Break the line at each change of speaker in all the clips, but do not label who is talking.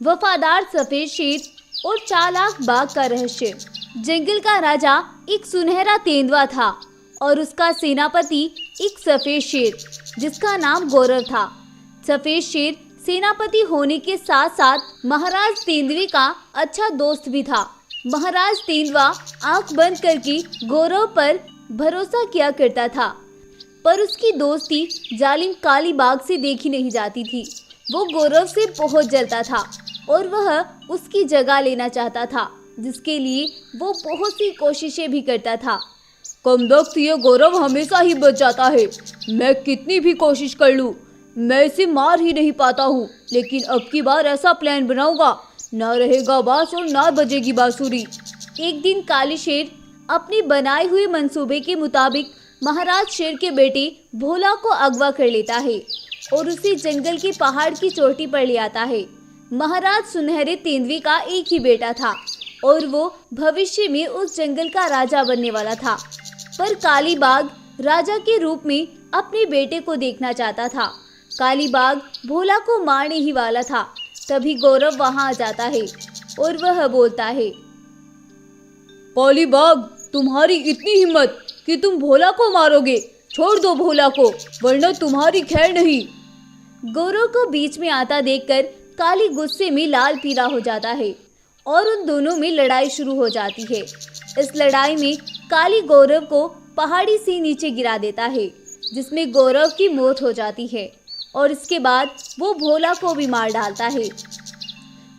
वफादार सफेद शेर और चालाक बाघ का रहस्य। जंगल का राजा एक सुनहरा तेंदुआ था और उसका सेनापति एक सफेद शेर जिसका नाम गौरव था। सफेद शेर सेनापति होने के साथ साथ महाराज तेंदुए का अच्छा दोस्त भी था। महाराज तेंदुआ आंख बंद करके गौरव पर भरोसा किया करता था, पर उसकी दोस्ती जालिम काली बाघ से देखी नहीं जाती थी। वो गौरव से बहुत जलता था और वह उसकी जगह लेना चाहता था, जिसके लिए वो बहुत सी कोशिशें भी करता था।
कमबख्त ये गौरव हमेशा ही बच जाता है। मैं कितनी भी कोशिश कर लूं, मैं इसे मार ही नहीं पाता हूँ। लेकिन अब की बार ऐसा प्लान बनाऊंगा, ना रहेगा बांस और ना बजेगी बांसुरी।
एक दिन काली शेर अपनी बनाए हुए मंसूबे के मुताबिक महाराज शेर के बेटे भोला को अगवा कर लेता है और उसे जंगल के पहाड़ की चोटी पर ले आता है। महाराज सुनहरे तेंदुए का एक ही बेटा था और वो भविष्य में उस जंगल का राजा बनने वाला था, पर काली बाघ राजा के रूप में अपने बेटे को देखना चाहता था। काली बाघ भोला को मारने ही वाला था। तभी गौरव वहां आ जाता है और वह बोलता है,
काली बाघ, तुम्हारी इतनी हिम्मत कि तुम भोला को मारोगे। छोड़ दो भोला को, वरना तुम्हारी खैर नहीं।
गौरव को बीच में आता देखकर काली गुस्से में लाल पीला हो जाता है और उन दोनों में लड़ाई शुरू हो जाती है। इस लड़ाई में काली गौरव को पहाड़ी से नीचे गिरा देता है, जिसमें गौरव की मौत हो जाती है और इसके बाद वो भोला को भी मार डालता है।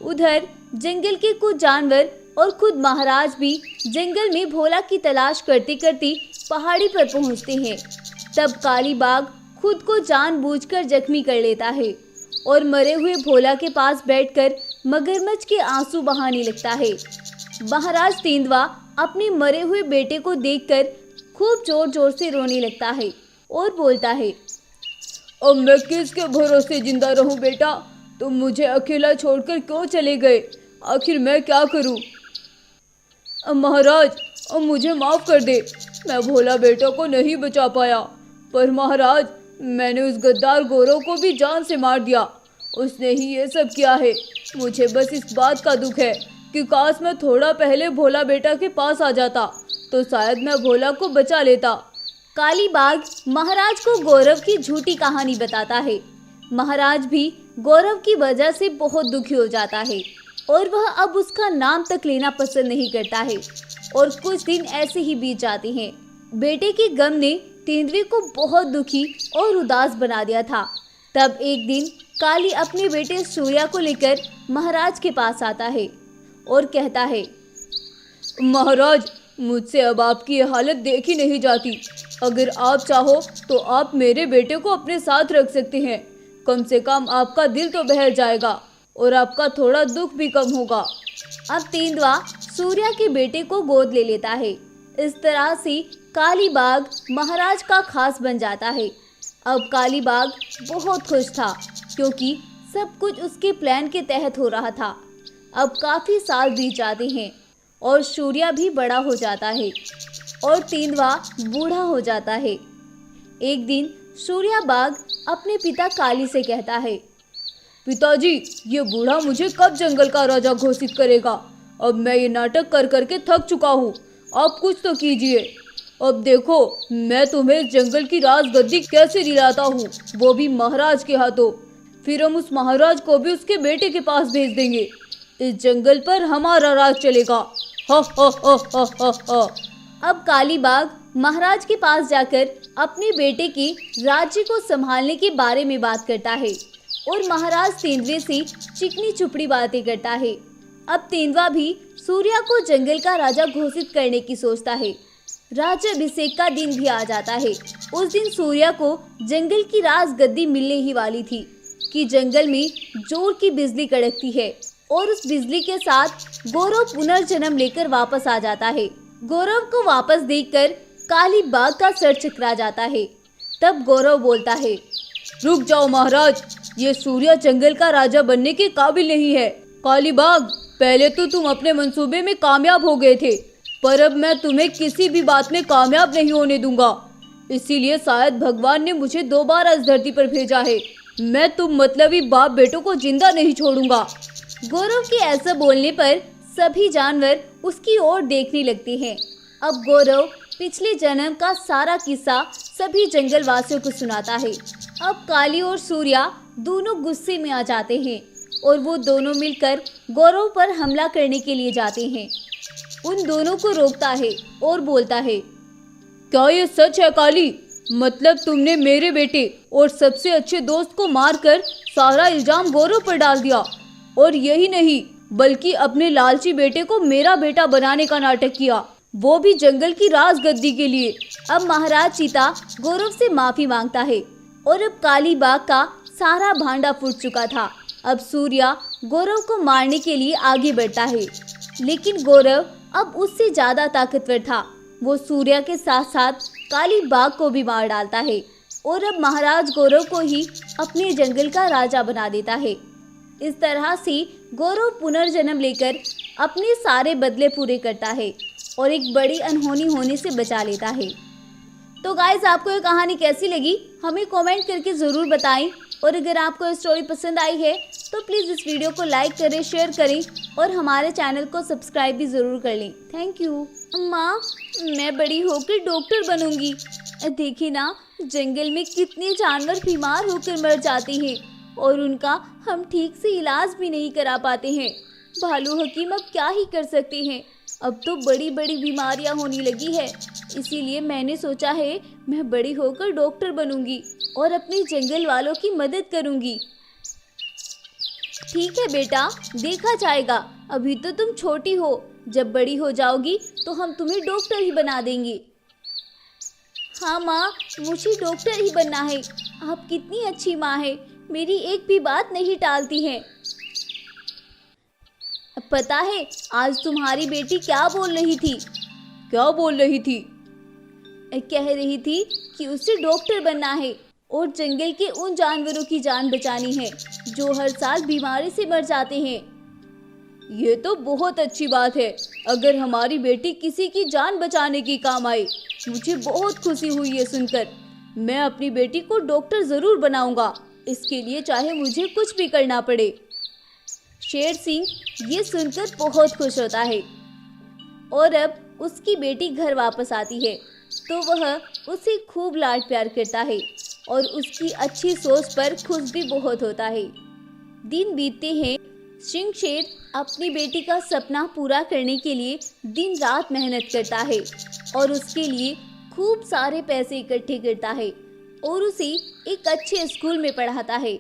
उधर जंगल के कुछ जानवर और खुद महाराज भी जंगल में भोला की तलाश करते करते पहाड़ी पर पहुंचते हैं। तब काली बाघ खुद को जानबूझकर जख्मी कर लेता है और मरे हुए भोला के पास बैठकर मगरमच्छ के आंसू बहाने लगता है। महाराज तेंदुआ अपने मरे हुए बेटे को देखकर खूब जोर जोर से रोने लगता है और बोलता है,
अब मैं किसके भरोसे जिंदा रहूं बेटा? तुम मुझे अकेला छोड़कर क्यों चले गए? आखिर मैं क्या करूं? महाराज, अब मुझे माफ कर दे। मैं भोला बेटा को नहीं बचा पाया, पर महाराज, मैंने उस गद्दार गौरव को भी जान से मार दिया। उसने ही ये सब किया है। मुझे बस इस बात का दुख है कि काश मैं थोड़ा पहले भोला बेटा के पास आ जाता तो शायद मैं भोला को बचा लेता।
काली बाघ महाराज को गौरव की झूठी कहानी बताता है। महाराज भी गौरव की वजह से बहुत दुखी हो जाता है और वह अब उसका नाम तक लेना पसंद नहीं करता है और कुछ दिन ऐसे ही बीत जाते हैं। बेटे के गम ने तेंदुए को बहुत दुखी और उदास बना दिया था। तब एक दिन काली अपने बेटे सूर्या को लेकर महाराज के पास आता है और कहता है,
महाराज, मुझसे अब आपकी ये हालत देखी नहीं जाती। अगर आप चाहो तो आप मेरे बेटे को अपने साथ रख सकते हैं। कम से कम आपका दिल तो बहल जाएगा और आपका थोड़ा दुख भी कम होगा।
अब तेंदुआ सूर्या के बेटे को गोद ले लेता है। इस तरह से काली बाघ महाराज का खास बन जाता है। अब काली बाघ बहुत खुश था क्योंकि सब कुछ उसके प्लान के तहत हो रहा था। अब काफ़ी साल बीत जाते हैं और सूर्या भी बड़ा हो जाता है और तेंदुआ बूढ़ा हो जाता है। एक दिन सूर्या बाघ अपने पिता काली से कहता है,
पिताजी, ये बूढ़ा मुझे कब जंगल का राजा घोषित करेगा? अब मैं ये नाटक कर करके थक चुका हूँ। आप कुछ तो कीजिए। अब देखो मैं तुम्हें इस जंगल की राजगद्दी कैसे दिलाता हूँ, वो भी महाराज के हाथों। फिर हम उस महाराज को भी उसके बेटे के पास भेज देंगे। इस जंगल पर हमारा राज चलेगा। हा हा हा हा हा हा।
अब काली बाघ महाराज के पास जाकर अपने बेटे के राज्य को संभालने के बारे में बात करता है और महाराज तेंदुए से चिकनी चुपड़ी बातें करता है। अब तेंदुआ भी सूर्या को जंगल का राजा घोषित करने की सोचता है। राज्याभिषेक का दिन भी आ जाता है। उस दिन सूर्या को जंगल की राजगद्दी मिलने ही वाली थी कि जंगल में जोर की बिजली कड़कती है और उस बिजली के साथ गौरव पुनर्जन्म लेकर वापस आ जाता है। गौरव को वापस देखकर काली बाघ का सर चकरा जाता है। तब गौरव बोलता है,
रुक जाओ महाराज, ये सूर्या जंगल का राजा बनने के काबिल नहीं है। काली बाघ, पहले तो तुम अपने मंसूबे में कामयाब हो गए थे, पर अब मैं तुम्हें किसी भी बात में कामयाब नहीं होने दूंगा। इसीलिए शायद भगवान ने मुझे दोबारा इस धरती पर भेजा है। मैं तुम मतलबी बाप बेटों को जिंदा नहीं छोड़ूंगा।
गौरव के ऐसा बोलने पर सभी जानवर उसकी ओर देखने लगते हैं। अब गौरव पिछले जन्म का सारा किस्सा सभी जंगल वासियों को सुनाता है। अब काली और सूर्या दोनों गुस्से में आ जाते हैं और वो दोनों मिलकर गौरव पर हमला करने के लिए जाते हैं। उन दोनों को रोकता है और बोलता है,
क्या ये सच है काली? मतलब तुमने मेरे बेटे और सबसे अच्छे दोस्त को मारकर सारा इल्जाम गौरव पर डाल दिया, और यही नहीं बल्कि अपने लालची बेटे को मेरा बेटा बनाने का नाटक किया, वो भी जंगल की राजगद्दी के लिए।
अब महाराज चीता गौरव से माफी मांगता है और अब काली बाघ का सारा भांडा फूट चुका था। अब सूर्या गौरव को मारने के लिए आगे बढ़ता है, लेकिन गौरव अब उससे ज्यादा ताकतवर था। वो सूर्या के साथ साथ काली बाघ को भी मार डालता है और अब महाराज गौरव को ही अपने जंगल का राजा बना देता है। इस तरह से गौरव पुनर्जन्म लेकर अपने सारे बदले पूरे करता है और एक बड़ी अनहोनी होने से बचा लेता है। तो गाइस, आपको ये कहानी कैसी लगी हमें कमेंट करके ज़रूर बताएं, और अगर आपको ये स्टोरी पसंद आई है तो प्लीज़ इस वीडियो को लाइक करें, शेयर करें और हमारे चैनल को सब्सक्राइब भी ज़रूर कर लें। Thank you. माँ, मैं बड़ी होकर डॉक्टर बनूंगी। देखिए ना, जंगल में कितने जानवर बीमार होकर मर जाते हैं और उनका हम ठीक से इलाज भी नहीं करा पाते हैं। भालू हकीम अब क्या ही कर सकते हैं, अब तो बड़ी बड़ी बीमारियां होने लगी है। इसीलिए मैंने सोचा है मैं बड़ी होकर डॉक्टर बनूंगी और अपने जंगल वालों की मदद करूंगी। ठीक है बेटा, देखा जाएगा, अभी तो तुम छोटी हो, जब बड़ी हो जाओगी तो हम तुम्हें डॉक्टर ही बना देंगे। हाँ माँ, मुझे डॉक्टर ही बनना है। आप कितनी अच्छी माँ है, मेरी एक भी बात नहीं टालती हैं। पता है आज तुम्हारी बेटी क्या बोल रही थी?
क्या बोल रही थी?
कह रही थी कि उसे डॉक्टर बनना है और जंगल के उन जानवरों की जान बचानी है जो हर साल बीमारी से मर जाते हैं।
ये तो बहुत अच्छी बात है, अगर हमारी बेटी किसी की जान बचाने की काम आए। मुझे बहुत खुशी हुई ये सुनकर। मैं अपनी बेटी को डॉक्टर जरूर बनाऊंगा, इसके लिए चाहे मुझे कुछ भी करना पड़े।
शेर सिंह ये सुनकर बहुत खुश होता है और अब उसकी बेटी घर वापस आती है तो वह उसे खूब लाड प्यार करता है और उसकी अच्छी सोच पर खुश भी बहुत होता है। दिन बीतते हैं। सिंह शेर अपनी बेटी का सपना पूरा करने के लिए दिन रात मेहनत करता है और उसके लिए खूब सारे पैसे इकट्ठे करता है और उसे एक अच्छे स्कूल में पढ़ाता है।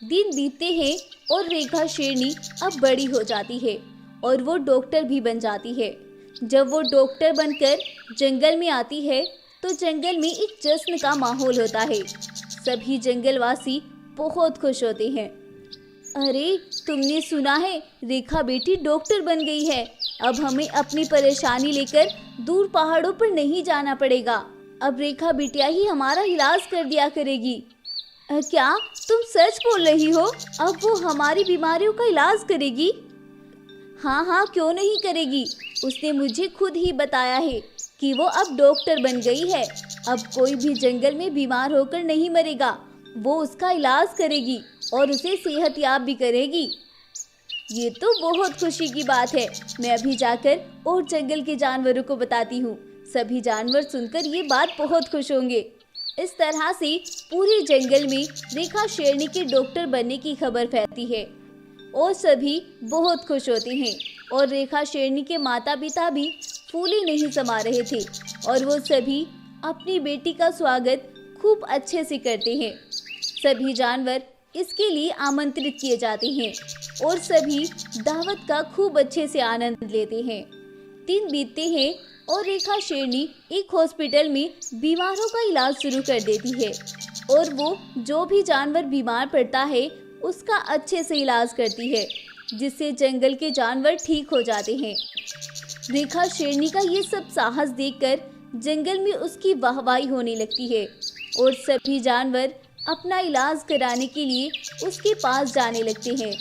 दिन बीतते हैं और रेखा शेरनी अब बड़ी हो जाती है और वो डॉक्टर भी बन जाती है। जब वो डॉक्टर बनकर जंगल में आती है तो जंगल में एक जश्न का माहौल होता है। सभी जंगलवासी बहुत खुश होते हैं। अरे, तुमने सुना है, रेखा बेटी डॉक्टर बन गई है। अब हमें अपनी परेशानी लेकर दूर पहाड़ों पर नहीं जाना पड़ेगा। अब रेखा बिटिया ही हमारा इलाज कर दिया करेगी। क्या तुम सच बोल रही हो? अब वो हमारी बीमारियों का इलाज करेगी? हाँ हाँ, क्यों नहीं करेगी। उसने मुझे खुद ही बताया है कि वो अब डॉक्टर बन गई है। अब कोई भी जंगल में बीमार होकर नहीं मरेगा, वो उसका इलाज करेगी और उसे सेहतयाब भी करेगी। ये तो बहुत खुशी की बात है। मैं अभी जाकर और जंगल के जानवरों को बताती हूँ। सभी जानवर सुनकर ये बात बहुत खुश होंगे। इस तरह से पूरे जंगल में रेखा शेरनी के डॉक्टर बनने की खबर फैलती है और सभी बहुत खुश होते हैं और रेखा शेरनी के माता पिता भी फूले नहीं समा रहे थे और वो सभी अपनी बेटी का स्वागत खूब अच्छे से करते हैं। सभी जानवर इसके लिए आमंत्रित किए जाते हैं और सभी दावत का खूब अच्छे से आनंद लेते हैं। दिन बीतते हैं और रेखा शेरनी एक हॉस्पिटल में बीमारों का इलाज शुरू कर देती है और वो जो भी जानवर बीमार पड़ता है उसका अच्छे से इलाज करती है, जिससे जंगल के जानवर ठीक हो जाते हैं। रेखा शेरनी का ये सब साहस देखकर जंगल में उसकी वाहवाही होने लगती है और सभी जानवर अपना इलाज कराने के लिए उसके पास जाने लगते हैं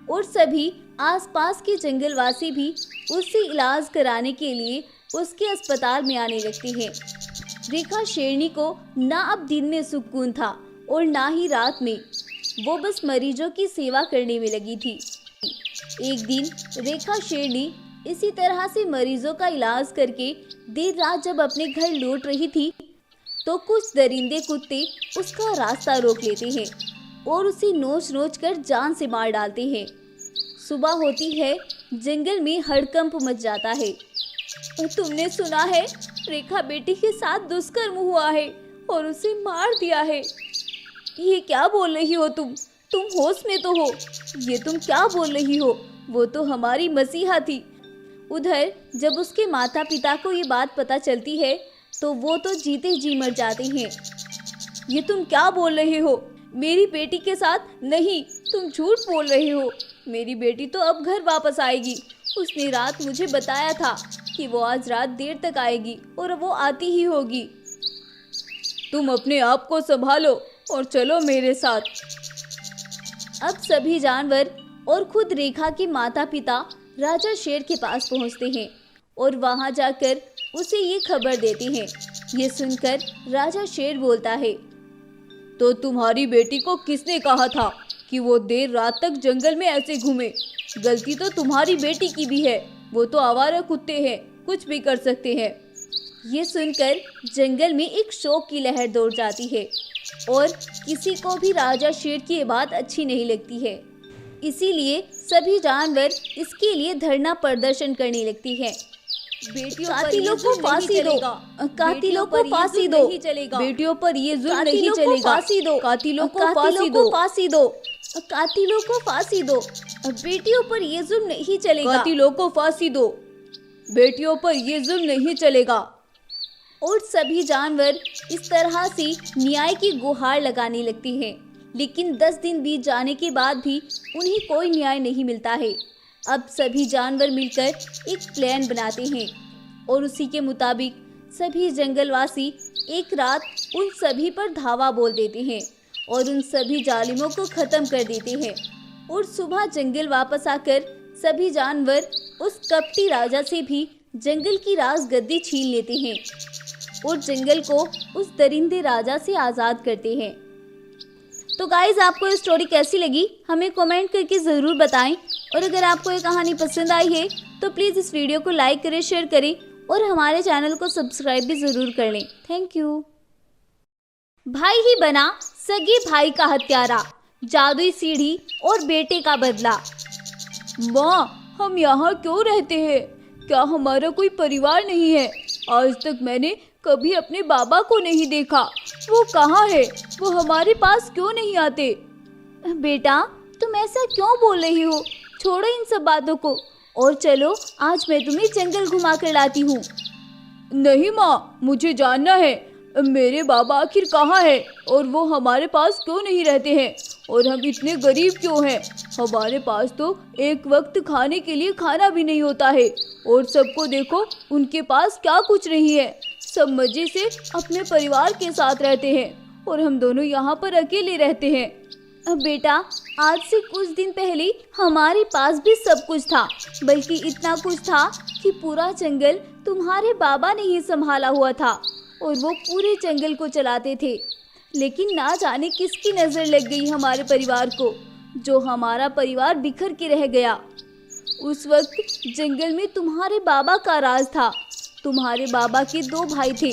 और सभी आसपास के जंगलवासी भी उससे इलाज कराने के लिए उसके अस्पताल में आने लगते हैं। रेखा शेरनी को ना अब दिन में सुकून था और ना ही रात में। वो बस मरीजों की सेवा करने में लगी थी एक दिन रेखा शेरनी इसी तरह से मरीजों का इलाज करके देर रात जब अपने घर लौट रही थी तो कुछ दरिंदे कुत्ते उसका रास्ता रोक लेते हैं और उसे नोच नोच कर जान से मार डालते हैं। सुबह होती है, जंगल में हड़कंप मच जाता है। तुमने सुना है, रेखा बेटी के साथ दुष्कर्म हुआ है और उसे मार दिया है। ये क्या बोल रही हो तुम होश में तो हो। ये तुम क्या बोल रही हो, वो तो हमारी मसीहा थी। उधर जब उसके माता पिता को ये बात पता चलती है तो वो तो जीते जी मर जाते हैं। ये तुम क्या बोल रहे हो, मेरी बेटी के साथ नहीं, तुम झूठ बोल रहे हो। मेरी बेटी तो अब घर वापस आएगी। उसने रात मुझे बताया था कि वो आज रात देर तक आएगी और वो आती ही होगी।
तुम अपने आप को संभालो और चलो मेरे साथ।
अब सभी जानवर और खुद रेखा के माता पिता राजा शेर के पास पहुंचते हैं और वहां जाकर उसे ये खबर देते हैं। ये सुनकर राजा शेर बोलता है,
तो तुम्हारी बेटी को किसने कहा था कि वो देर रात तक जंगल में ऐसे घूमे? गलती तो तुम्हारी बेटी की भी है। वो तो आवारा कुत्ते हैं, कुछ भी कर सकते हैं।
ये सुनकर जंगल में एक शोक की लहर दौड़ जाती है और किसी को भी राजा शेर की ये बात अच्छी नहीं लगती है। इसीलिए सभी जानवर इसके लिए धरना प्रदर्शन करने लगती हैं।
कातिलों को फांसी दो,
कातिलों को फांसी दो,
बेटियों पर ये जुल्म नहीं चलेगा।
फांसी दो,
कातिलों को फांसी दो,
फांसी दो, कातिलों को फांसी दो, बेटियों पर ये जुल्म नहीं चलेगा।
कातिलों को फांसी दो, बेटियों पर ये जुल्म नहीं चलेगा।
और सभी जानवर इस तरह से न्याय की गुहार लगाने लगते हैं। लेकिन 10 दिन बीत जाने के बाद भी उन्हें कोई न्याय नहीं मिलता है। अब सभी जानवर मिलकर एक प्लान बनाते हैं और उसी के मुताबिक सभी जंगलवासी एक रात उन सभी पर धावा बोल देते हैं और उन सभी जालिमों को खत्म कर देते हैं। और सुबह जंगल वापस आकर सभी जानवर उस कपटी राजा से भी जंगल की राजगद्दी छीन लेते हैं और जंगल को उस दरिंदे राजा से आज़ाद करते हैं। तो गाइज, आपको ये स्टोरी कैसी लगी हमें कमेंट करके ज़रूर बताएं। और अगर आपको ये कहानी पसंद आई है तो प्लीज़ इस वीडियो को लाइक करें, शेयर करें और हमारे चैनल को सब्सक्राइब भी ज़रूर कर लें। Thank you. भाई ही बना सगे भाई का हत्यारा, जादुई सीढ़ी और बेटे का बदला।
माँ, हम यहाँ क्यों रहते हैं? क्या हमारा कोई परिवार नहीं है? आज तक मैंने कभी अपने बाबा को नहीं देखा। वो कहाँ है? वो हमारे पास क्यों नहीं आते?
बेटा, तुम ऐसा क्यों बोल रही हो? छोड़ो इन सब बातों को और चलो, आज मैं तुम्हें जंगल घुमा कर लाती हूँ।
नहीं माँ, मुझे जानना है मेरे बाबा आखिर कहाँ है और वो हमारे पास क्यों नहीं रहते हैं और हम इतने गरीब क्यों हैं? हमारे पास तो एक वक्त खाने के लिए खाना भी नहीं होता है और सबको देखो, उनके पास क्या कुछ नहीं है। सब मजे से अपने परिवार के साथ रहते हैं और हम दोनों यहाँ पर अकेले रहते हैं।
बेटा, आज से कुछ दिन पहले हमारे पास भी सब कुछ था, बल्कि इतना कुछ था कि पूरा जंगल तुम्हारे बाबा ने ही संभाला हुआ था और वो पूरे जंगल को चलाते थे। लेकिन ना जाने किसकी नज़र लग गई हमारे परिवार को, जो हमारा परिवार बिखर के रह गया। उस वक्त जंगल में तुम्हारे बाबा का राज था। तुम्हारे बाबा के 2 भाई थे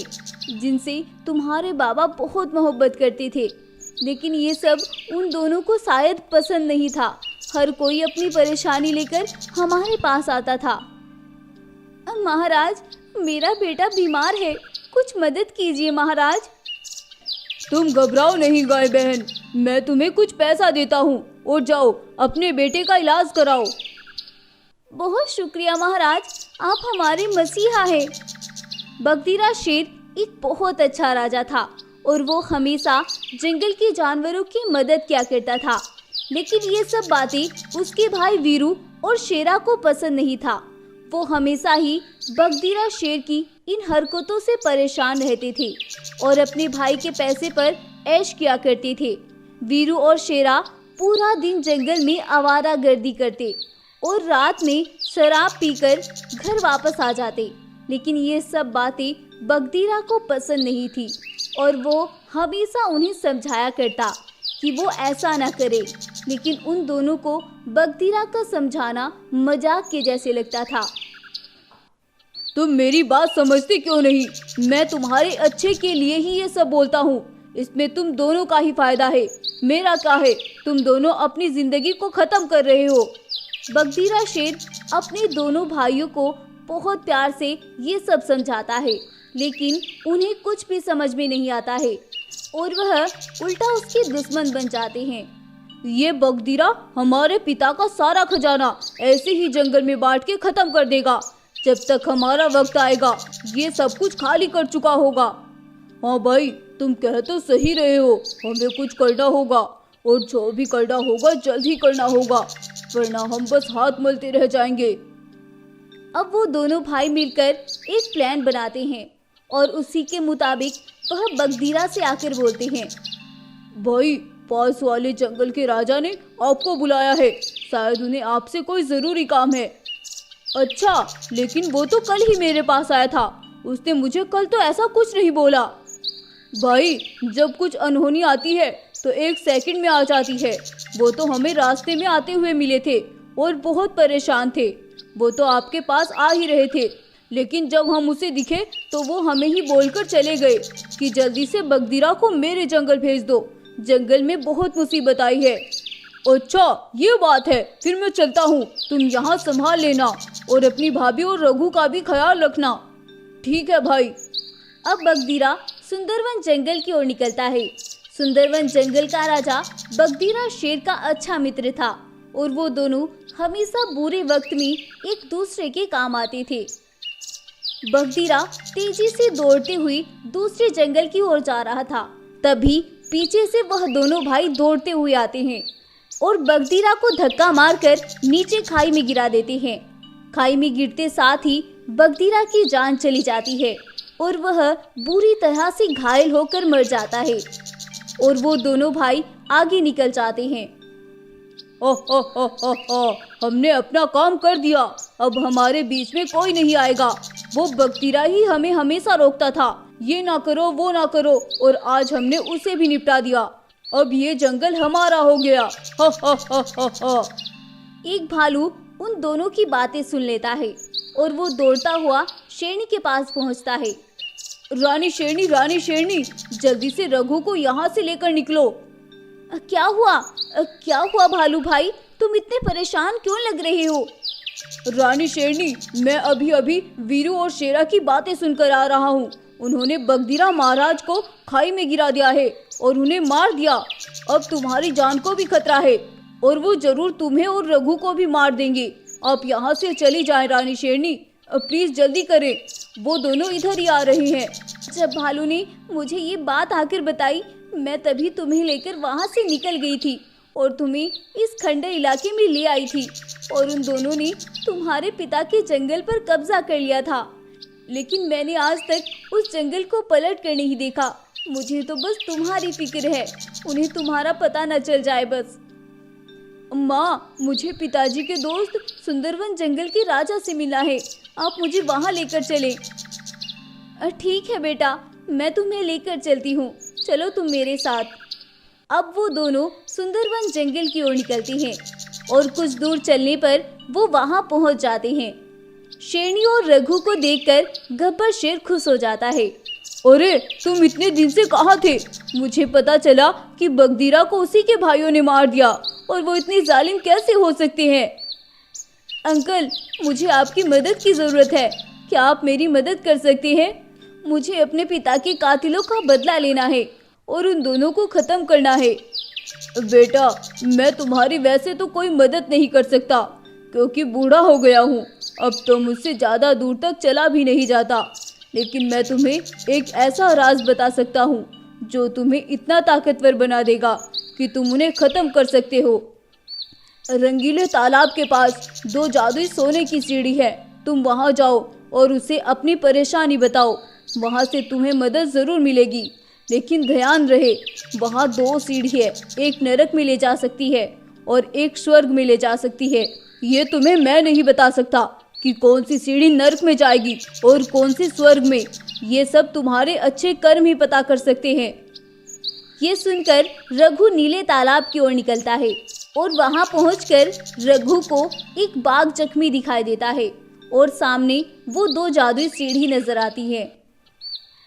जिनसे तुम्हारे बाबा बहुत मोहब्बत करते थे, लेकिन ये सब उन दोनों को शायद पसंद नहीं था। हर कोई अपनी परेशानी लेकर हमारे पास आता था। महाराज, मेरा बेटा बीमार है, कुछ मदद कीजिए महाराज।
तुम घबराओ नहीं गाय बहन, मैं तुम्हें कुछ पैसा देता हूँ और जाओ अपने बेटे का इलाज कराओ।
बहुत शुक्रिया महाराज, आप हमारे मसीहा हैं। बगदीरा शेर एक बहुत अच्छा राजा था और वो हमेशा जंगल के जानवरों की मदद किया करता था। लेकिन ये सब बातें उसके भाई वीरू और शेरा को पसंद नहीं था। वो हमेशा ही बगदीरा शेर की इन हरकतों से परेशान रहते थे और अपने भाई के पैसे पर ऐश किया करते थे। वीरू और शेरा पूरा दिन जंगल में आवारागर्दी करते और रात में शराब पीकर घर वापस आ जाते। लेकिन ये सब बातें बगदीरा को पसंद नहीं थी और वो हमेशा उन्हें समझाया करता कि वो ऐसा ना करे। लेकिन उन दोनों को बगदीरा का समझाना मजाक के जैसे लगता था।
तुम मेरी बात समझते क्यों नहीं? मैं तुम्हारे अच्छे के लिए ही ये सब बोलता हूँ। इसमें तुम दोनों का ही फायदा है, मेरा क्या है? तुम दोनों अपनी जिंदगी को खत्म कर रहे हो।
बगदीरा शेर अपने दोनों भाइयों को बहुत प्यार से ये सब समझाता है, लेकिन उन्हें कुछ भी समझ में नहीं आता है और वह उल्टा उसके दुश्मन बन जाते हैं।
ये बगदीरा हमारे पिता का सारा खजाना ऐसे ही जंगल में बांट के खत्म कर देगा। जब तक हमारा वक्त आएगा ये सब कुछ खाली कर चुका होगा। हाँ भाई, तुम कह तो सही रहे हो, हमें कुछ करना होगा और जो भी करना होगा जल्द ही करना होगा, वरना हम बस हाथ मलते रह जाएंगे।
अब वो दोनों भाई मिलकर एक प्लान बनाते हैं और उसी के मुताबिक वह बगदीरा से आकर बोलते हैं।
भाई, पास वाले जंगल के राजा ने आपको बुलाया है, शायद उन्हें आपसे कोई जरूरी काम है। अच्छा, लेकिन वो तो कल ही मेरे पास आया था, उसने मुझे कल तो ऐसा कुछ नहीं बोला। भाई, जब कुछ अनहोनी आती है तो एक सेकंड में आ जाती है। वो तो हमें रास्ते में आते हुए मिले थे और बहुत परेशान थे। वो तो आपके पास आ ही रहे थे, लेकिन जब हम उसे दिखे तो वो हमें ही बोलकर चले गए कि जल्दी से बगदीरा को मेरे जंगल भेज दो, जंगल में बहुत मुसीबत आई है। अच्छा, ये बात है, फिर मैं चलता हूँ, तुम यहाँ संभाल लेना और अपनी भाभी और रघु का भी ख्याल रखना। ठीक है भाई।
अब बगदीरा सुंदरवन जंगल की ओर निकलता है। सुंदरवन जंगल का राजा बगदीरा शेर का अच्छा मित्र था और वो दोनों हमेशा बुरे वक्त में एक दूसरे के काम आते थे। बगदीरा तेजी से दौड़ते हुए दूसरे जंगल की ओर जा रहा था, तभी पीछे से वह दोनों भाई दौड़ते हुए आते हैं और बगदीरा को धक्का मारकर नीचे खाई में गिरा देते हैं। खाई में गिरते साथ ही बगदीरा की जान चली जाती है और वह बुरी तरह से घायल होकर मर जाता है और वो दोनों भाई आगे निकल जाते हैं।
हमने अपना काम कर दिया, अब हमारे बीच में कोई नहीं आएगा। वो बगदीरा ही हमें हमेशा रोकता था, ये ना करो वो ना करो, और आज हमने उसे भी निपटा दिया। अब ये जंगल हमारा हो गया।
एक भालू उन दोनों की बातें सुन लेता है और वो दौड़ता हुआ शेरनी के पास पहुंचता है।
रानी शेरनी, जल्दी से रघु को यहाँ से लेकर निकलो।
क्या हुआ भालू भाई, तुम इतने परेशान क्यों लग रहे हो?
रानी शेरनी, मैं अभी अभी वीरू और शेरा की बातें सुनकर आ रहा हूँ। उन्होंने बगदीरा महाराज को खाई में गिरा दिया है और उन्हें मार दिया। अब तुम्हारी जान को भी खतरा है और वो जरूर तुम्हें और रघु को भी मार देंगे। आप यहाँ से चली जाएं रानी शेरनी, प्लीज जल्दी करें, वो दोनों इधर ही आ रहे हैं।
जब भालू ने मुझे ये बात आकर बताई, मैं तभी तुम्हें लेकर वहाँ से निकल गई थी और तुम्हें इस खंडर इलाके में ले आई थी और उन दोनों ने तुम्हारे पिता के जंगल पर कब्जा कर लिया था, लेकिन मैंने आज तक उस जंगल को पलट कर नहीं देखा। मुझे तो बस तुम्हारी फिक्र है, उन्हें तुम्हारा पता न चल जाए बस।
माँ, मुझे पिताजी के दोस्त सुंदरवन जंगल के राजा से मिला है, आप मुझे वहाँ लेकर चले।
ठीक है बेटा, मैं तुम्हें लेकर चलती हूँ, चलो तुम मेरे साथ। अब वो दोनों सुंदरवन जंगल की ओर निकलते हैं और कुछ दूर चलने पर वो वहाँ पहुँच जाते हैं। शेरनी और रघु को देखकर गब्बर शेर खुश हो जाता है।
अरे, तुम इतने दिन से कहाँ थे? मुझे पता चला कि बगदीरा को उसी के भाइयों ने मार दिया, और वो इतनी जालिम कैसे हो सकते हैं?
अंकल, मुझे आपकी मदद की जरूरत है, क्या आप मेरी मदद कर सकते हैं? मुझे अपने पिता के कातिलों का बदला लेना है और उन दोनों को खत्म करना है।
बेटा, मैं तुम्हारी वैसे तो कोई मदद नहीं कर सकता क्योंकि बूढ़ा हो गया हूँ, अब तो मुझसे ज़्यादा दूर तक चला भी नहीं जाता, लेकिन मैं तुम्हें एक ऐसा राज बता सकता हूँ जो तुम्हें इतना ताकतवर बना देगा कि तुम उन्हें ख़त्म कर सकते हो। रंगीले तालाब के पास 2 जादुई सोने की सीढ़ी है, तुम वहाँ जाओ और उसे अपनी परेशानी बताओ, वहाँ से तुम्हें मदद ज़रूर मिलेगी। लेकिन ध्यान रहे, वहाँ 2 सीढ़ी है, एक नरक में ले जा सकती है और एक स्वर्ग में ले जा सकती है। ये तुम्हें मैं नहीं बता सकता कि कौन सी सीढ़ी नरक में जाएगी और कौन सी स्वर्ग में, ये सब तुम्हारे अच्छे कर्म ही पता कर सकते हैं।
ये सुनकर रघु नीले तालाब की ओर निकलता है और वहां पहुंचकर रघु को एक बाघ जख्मी दिखाई देता है और सामने वो 2 जादुई सीढ़ी नजर आती है।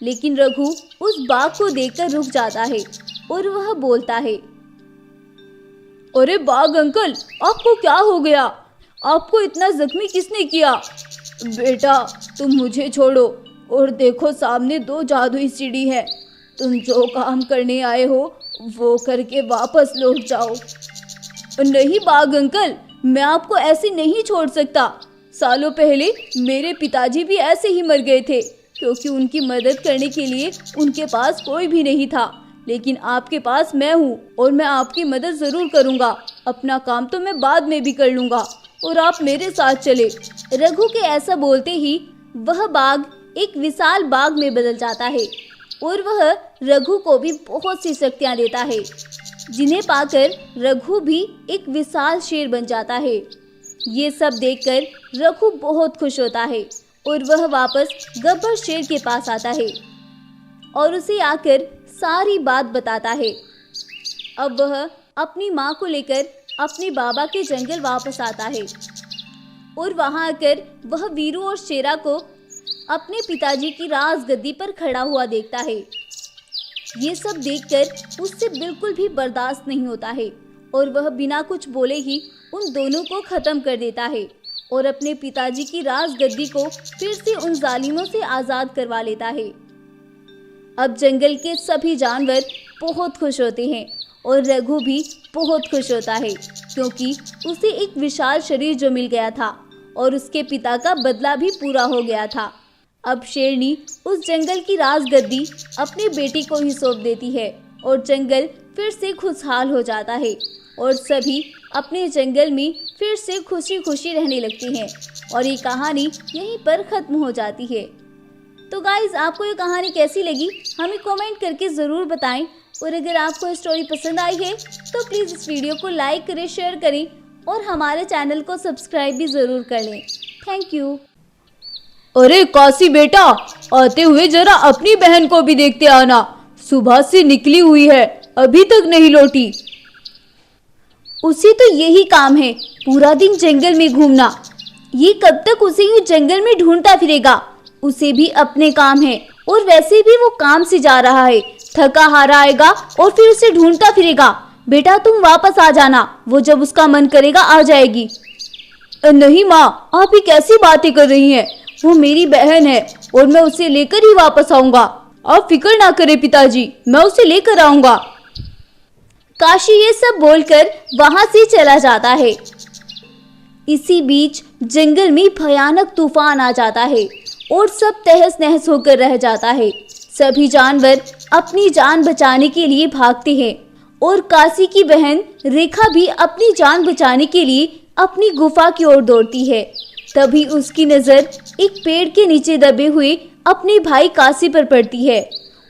लेकिन रघु उस बाघ को देखकर रुक जाता है और वह बोलता है,
अरे बाघ अंकल, आपको क्या हो गया? आपको इतना जख्मी किसने किया? बेटा तुम मुझे छोड़ो और देखो सामने 2 जादुई सीढ़ी है। तुम जो काम करने आए हो वो करके वापस लौट जाओ। नहीं बाघ अंकल, मैं आपको ऐसे नहीं छोड़ सकता। सालों पहले मेरे पिताजी भी ऐसे ही मर गए थे क्योंकि उनकी मदद करने के लिए उनके पास कोई भी नहीं था। लेकिन आपके पास मैं हूँ और मैं आपकी मदद ज़रूर करूँगा। अपना काम तो मैं बाद में भी कर लूँगा और आप मेरे साथ चले।
रघु के ऐसा बोलते ही वह बाघ एक विशाल बाघ में बदल जाता है और वह रघु को भी बहुत सी शक्तियाँ देता है, जिन्हें पाकर रघु भी एक विशाल शेर बन जाता है। ये सब देखकर रघु बहुत खुश होता है और वह वापस गब्बर शेर के पास आता है और उसे आकर सारी बात बताता है। अब वह अपनी माँ को लेकर अपने बाबा के जंगल वापस आता है और वहां आकर वह वीरू और शेरा को अपने पिताजी की राजगद्दी पर खड़ा हुआ देखता है। ये सब देखकर उससे बिल्कुल भी बर्दाश्त नहीं होता है और वह बिना कुछ बोले ही उन दोनों को खत्म कर देता है और अपने पिताजी की राजगद्दी को फिर से उन जालिमों से आज़ाद करवा लेता है। अब जंगल के सभी जानवर बहुत खुश होते हैं और रघु भी बहुत खुश होता है क्योंकि उसे एक विशाल शरीर जो मिल गया था और उसके पिता का बदला भी पूरा हो गया था। अब शेरनी उस जंगल की राजगद्दी अपनी बेटी को ही सौंप देती है और जंगल फिर से खुशहाल हो जाता है और सभी अपने जंगल में फिर से खुशी खुशी रहने लगते हैं और ये कहानी यहीं पर ख़त्म हो जाती है। तो गाइज़, आपको ये कहानी कैसी लगी हमें कमेंट करके ज़रूर बताएं और अगर आपको ये स्टोरी पसंद आई है तो प्लीज़ इस वीडियो को लाइक करें, शेयर करें और हमारे चैनल को सब्सक्राइब भी ज़रूर कर लें। Thank you.
अरे काशी बेटा, आते हुए जरा अपनी बहन को भी देखते आना। सुबह से निकली हुई है, अभी तक नहीं लौटी।
उसे तो यही काम है, पूरा दिन जंगल में घूमना। ये कब तक उसे यूं जंगल में ढूंढता फिरेगा? उसे भी अपने काम है और वैसे भी वो काम से जा रहा है, थका हारा आएगा और फिर उसे ढूंढता फिरेगा। बेटा तुम वापस आ जाना, वो जब उसका मन करेगा आ जाएगी।
नहीं माँ, आप ही कैसी बातें कर रही हैं? वो मेरी बहन है और मैं उसे लेकर ही वापस आऊंगा। आप फिक्र ना करें पिताजी, मैं उसे लेकर आऊंगा।
काशी ये सब बोलकर वहां से चला जाता है। इसी बीच जंगल में भयानक तूफान आ जाता है और सब तहस नहस होकर रह जाता है। सभी जानवर अपनी जान बचाने के लिए भागते हैं और काशी की बहन रेखा भी अपनी जान बचाने के लिए अपनी गुफा की ओर दौड़ती है। तभी उसकी नज़र एक पेड़ के नीचे दबे हुए अपने भाई काशी पर पड़ती है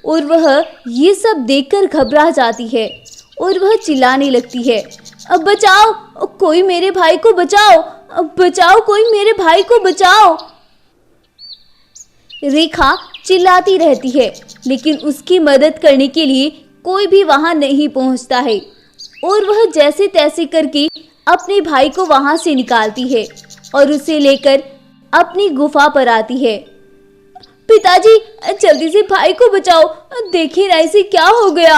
और वह ये सब देखकर घबरा जाती है और वह चिल्लाने लगती है, अब बचाओ, कोई मेरे भाई को बचाओ, अब बचाओ, कोई मेरे भाई को बचाओ। रेखा चिल्लाती रहती है लेकिन उसकी मदद करने के लिए कोई भी वहां नहीं पहुंचता है और वह जैसे तैसे करके अपने भाई को वहां से निकालती है और उसे लेकर अपनी गुफा पर आती है। पिताजी जल्दी से भाई को बचाओ, देखिए ना इसे क्या हो गया।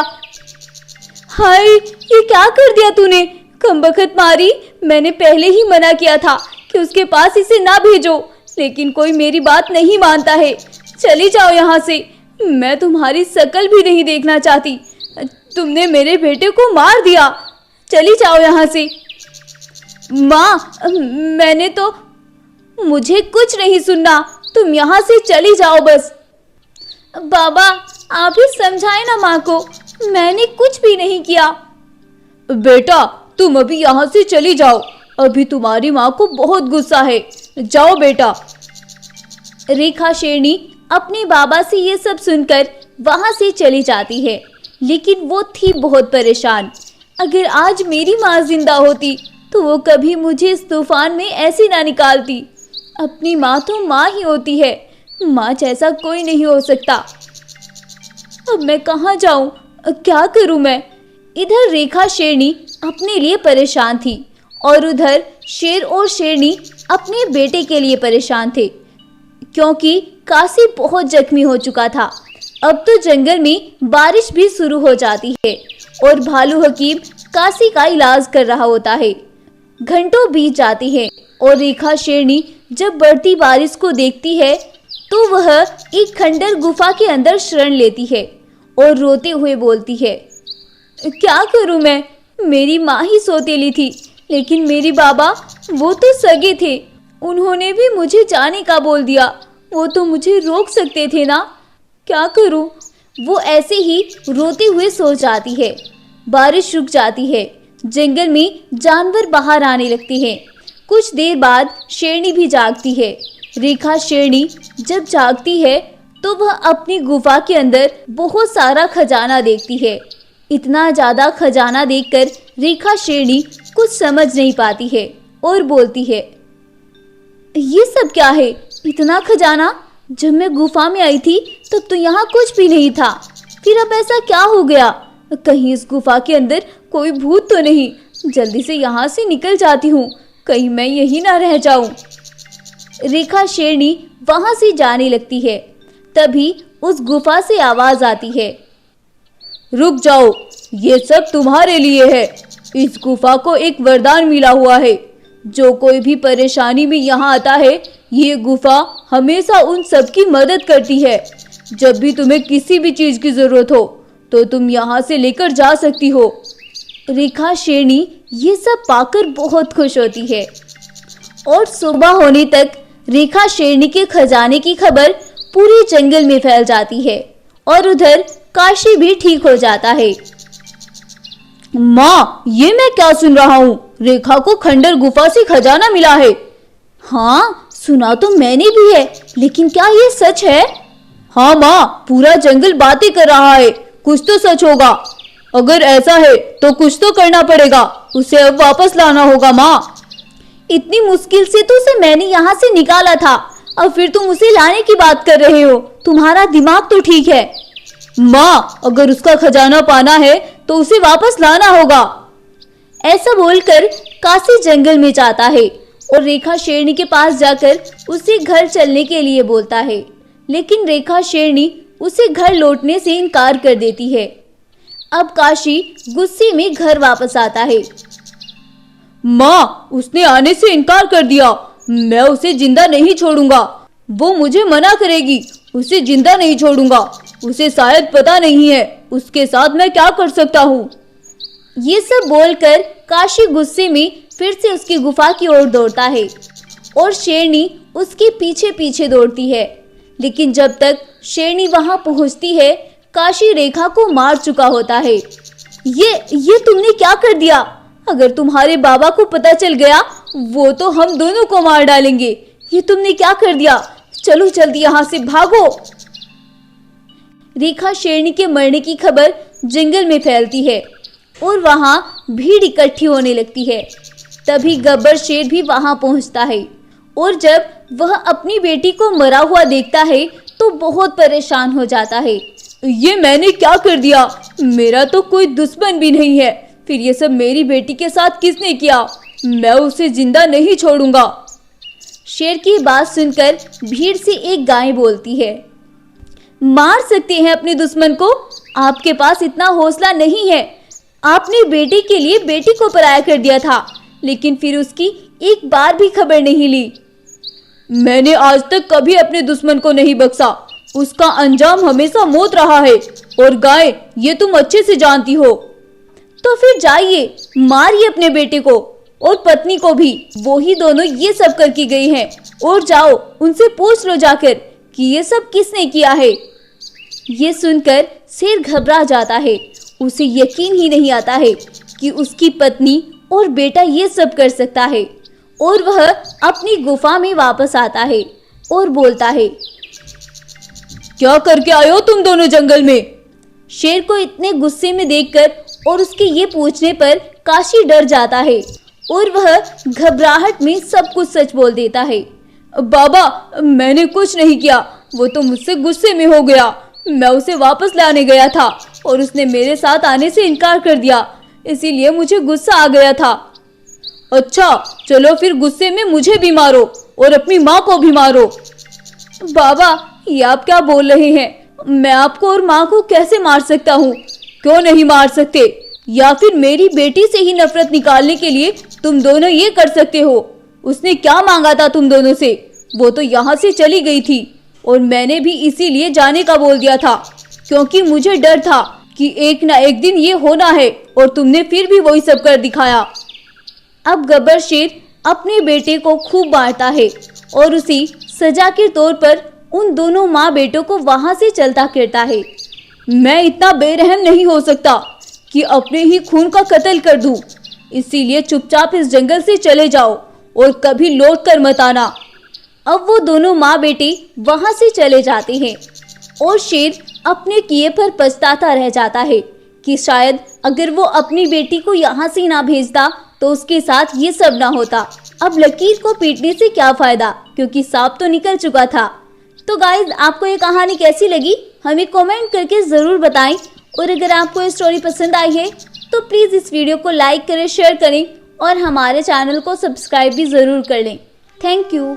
हाय, ये क्या कर दिया तूने? कमबख्त मारी, मैंने पहले ही मना किया था कि उसके पास इसे ना भेजो, लेकिन कोई मेरी बात नहीं मानता है। चली जाओ यहाँ से, मैं तुम्हारी शक्ल भी नहीं देखना चाहती। तुमने मेरे बेटे को मार दिया, चली जाओ यहाँ से। माँ, मैंने तो, मुझे कुछ नहीं सुनना, तुम यहाँ से चली जाओ बस। बाबा आप ही समझाए ना माँ को, मैंने कुछ भी नहीं किया।
बेटा तुम अभी यहाँ से चली जाओ, अभी तुम्हारी माँ को बहुत गुस्सा है, जाओ बेटा।
रेखा शेरनी अपने बाबा से ये सब सुनकर वहां से चली जाती है, लेकिन वो थी बहुत परेशान। अगर आज मेरी माँ जिंदा होती तो वो कभी मुझे इस तूफान में ऐसे ना निकालती। अपनी माँ तो माँ ही होती है, माँ जैसा कोई नहीं हो सकता। अब मैं कहाँ जाऊँ, क्या करूँ मैं? इधर रेखा शेरनी अपने लिए परेशान थी और उधर शेर और शेरनी अपने बेटे के लिए परेशान थे, क्योंकि काशी बहुत जख्मी हो चुका था। अब तो जंगल में बारिश भी शुरू हो जाती है और भालू हकीम काशी का इलाज कर रहा होता है। घंटों बीत जाती हैं और रेखा शेरनी जब बढ़ती बारिश को देखती है तो वह एक खंडर गुफा के अंदर शरण लेती है और रोते हुए बोलती है, क्या करूं मैं? मेरी माँ ही सौतेली थी, लेकिन मेरी बाबा वो तो सगे थे, उन्होंने भी मुझे जाने का बोल दिया। वो तो मुझे रोक सकते थे ना, क्या करूं? वो ऐसे ही रोते हुए सो जाती है। बारिश रुक जाती है, जंगल में जानवर बाहर आने लगते हैं। कुछ देर बाद शेरनी भी जागती है। रेखा शेरनी जब जागती है तो वह अपनी गुफा के अंदर बहुत सारा खजाना देखती है। इतना ज़्यादा खजाना देखकर रेखा शेरनी कुछ समझ नहीं पाती है और बोलती है, ये सब क्या है? इतना खजाना? जब मैं गुफा में आई थी तब तो यहाँ कुछ भी नहीं था, फिर अब ऐसा क्या हो गया? कहीं इस गुफा के अंदर कोई भूत तो नहीं? जल्दी से यहाँ से निकल जाती हूँ, कहीं मैं यही ना रह जाऊं। रेखा शेरनी वहां से जाने लगती है। तभी उस गुफा से आवाज आती है, रुक जाओ, ये सब तुम्हारे लिए है। इस गुफा को एक वरदान मिला हुआ है। जो कोई भी परेशानी में यहाँ आता है, ये गुफा हमेशा उन सबकी मदद करती है। जब भी तुम्हें किसी भी चीज की जरूरत हो तो तुम यहाँ से लेकर जा सकती हो। रेखा शेरनी ये सब पाकर बहुत खुश होती है और सुबह होने तक रेखा शेरनी के खजाने की खबर पूरे जंगल में फैल जाती है और उधर काशी भी ठीक हो जाता है।
माँ, ये मैं क्या सुन रहा हूँ? रेखा को खंडर गुफा से खजाना मिला है।
हाँ, सुना तो मैंने भी है, लेकिन क्या ये सच है?
हाँ माँ, पूरा जंगल बातें कर रहा है, कुछ तो सच होगा। अगर ऐसा है तो कुछ तो करना पड़ेगा, उसे अब वापस लाना होगा माँ।
इतनी मुश्किल से तो उसे मैंने यहाँ से निकाला था, अब फिर तुम उसे लाने की बात कर रहे हो? तुम्हारा दिमाग तो ठीक है।
माँ, अगर उसका खजाना पाना है तो उसे वापस लाना होगा।
ऐसा बोलकर काशी जंगल में जाता है और रेखा शेरनी के पास जाकर उसे घर चलने के लिए बोलता है, लेकिन रेखा शेरनी उसे घर लौटने से इनकार कर देती है। अब काशी गुस्से में घर वापस आता है।
माँ, उसने आने से इनकार कर दिया। मैं उसे जिंदा नहीं छोड़ूंगा। वो मुझे मना करेगी, उसे जिंदा नहीं छोड़ूंगा। उसे शायद पता नहीं है उसके साथ मैं क्या कर सकता हूँ।
ये सब बोलकर काशी गुस्से में फिर से उसकी गुफा की ओर दौड़ता है और शेरनी उसके पीछे पीछे दौड़ती है। लेकिन जब तक शेरनी वहां पहुंचती है, काशी रेखा को मार चुका होता है। ये तुमने क्या कर दिया? अगर तुम्हारे बाबा को पता चल गया, वो तो हम दोनों को मार डालेंगे। ये तुमने क्या कर दिया? चलो जल्दी यहाँ से भागो। रेखा शेरनी के मरने की खबर जंगल में फैलती है और वहां भीड़ इकट्ठी होने लगती है। तभी गब्बर शेर भी वहां पहुंचता है और जब वह अपनी बेटी को मरा हुआ देखता है तो बहुत परेशान हो जाता है।
ये मैंने क्या कर दिया? मेरा तो कोई दुश्मन भी नहीं है, फिर ये सब मेरी बेटी के साथ किसने किया? मैं उसे जिंदा नहीं छोड़ूंगा।
शेर की बात सुनकर भीड़ से एक गाय बोलती है, मार सकते हैं अपने दुश्मन को, आपके पास इतना हौसला नहीं है। आपने बेटे के लिए बेटी को पराया कर दिया था, लेकिन फिर उसकी एक बार भी खबर नहीं ली।
मैंने आज तक कभी अपने दुश्मन को नहीं बख्शा, उसका अंजाम हमेशा मौत रहा है। और गाय, ये तुम अच्छे से जानती हो।
तो फिर जाइए, मारिए अपने बेटे को और पत्नी को भी, वो ही दोनों ये सब करके गई हैं। और जाओ उनसे पूछ लो जाकर कि ये सब किसने किया है। ये सुनकर शेर घबरा जाता है। उसे यकीन ही नहीं आता है कि उसकी पत्नी और बेटा ये सब कर सकता है। और वह अपनी गुफा में वापस आता है और बोलता है,
क्या करके आए हो तुम दोनों जंगल में?
शेर को इतने गुस्से में देखकर और उसके ये पूछने पर काशी डर जाता है और वह घबराहट में सब कुछ सच बोल देता है।
बाबा, मैंने कुछ नहीं किया, वो तो मुझसे गुस्से में हो गया। मैं उसे वापस लाने गया था और उसने मेरे साथ आने से इनकार कर दिया। इसीलिए मुझे गुस्सा आ गया था। अच्छा चलो फिर गुस्से में मुझे भी मारो और अपनी माँ को भी मारो। बाबा ये आप क्या बोल रहे हैं? मैं आपको और माँ को कैसे मार सकता हूँ? क्यों नहीं मार सकते? या फिर मेरी बेटी से ही नफरत निकालने के लिए तुम दोनों ये कर सकते हो? उसने क्या मांगा था तुम दोनों से? वो तो यहाँ से चली गई थी और मैंने भी इसीलिए जाने का बोल दिया था, क्योंकि मुझे डर था कि एक ना एक दिन ये होना है, और तुमने फिर भी वही सब कर दिखाया। अब गब्बर शेर अपने बेटे को खूब मारता है और उसी सजा के तौर पर उन दोनों माँ बेटों को वहां से चलता फिरता है। मैं इतना बेरहम नहीं हो सकता कि अपने ही खून का कत्ल कर दूं, इसीलिए चुपचाप इस जंगल से चले जाओ और कभी लौट कर मत आना। अब वो दोनों माँ बेटे वहां से चले जाते हैं और शेर अपने किए पर पछताता रह जाता है कि शायद अगर वो अपनी बेटी को यहाँ से ना भेजता तो उसके साथ ये सब ना होता। अब लकीर को पीटने से क्या फायदा, क्योंकि सांप तो निकल चुका था। तो गाइज आपको ये कहानी कैसी लगी हमें कमेंट करके ज़रूर बताएं, और अगर आपको ये स्टोरी पसंद आई है तो प्लीज़ इस वीडियो को लाइक करें, शेयर करें और हमारे चैनल को सब्सक्राइब भी ज़रूर कर लें। Thank you.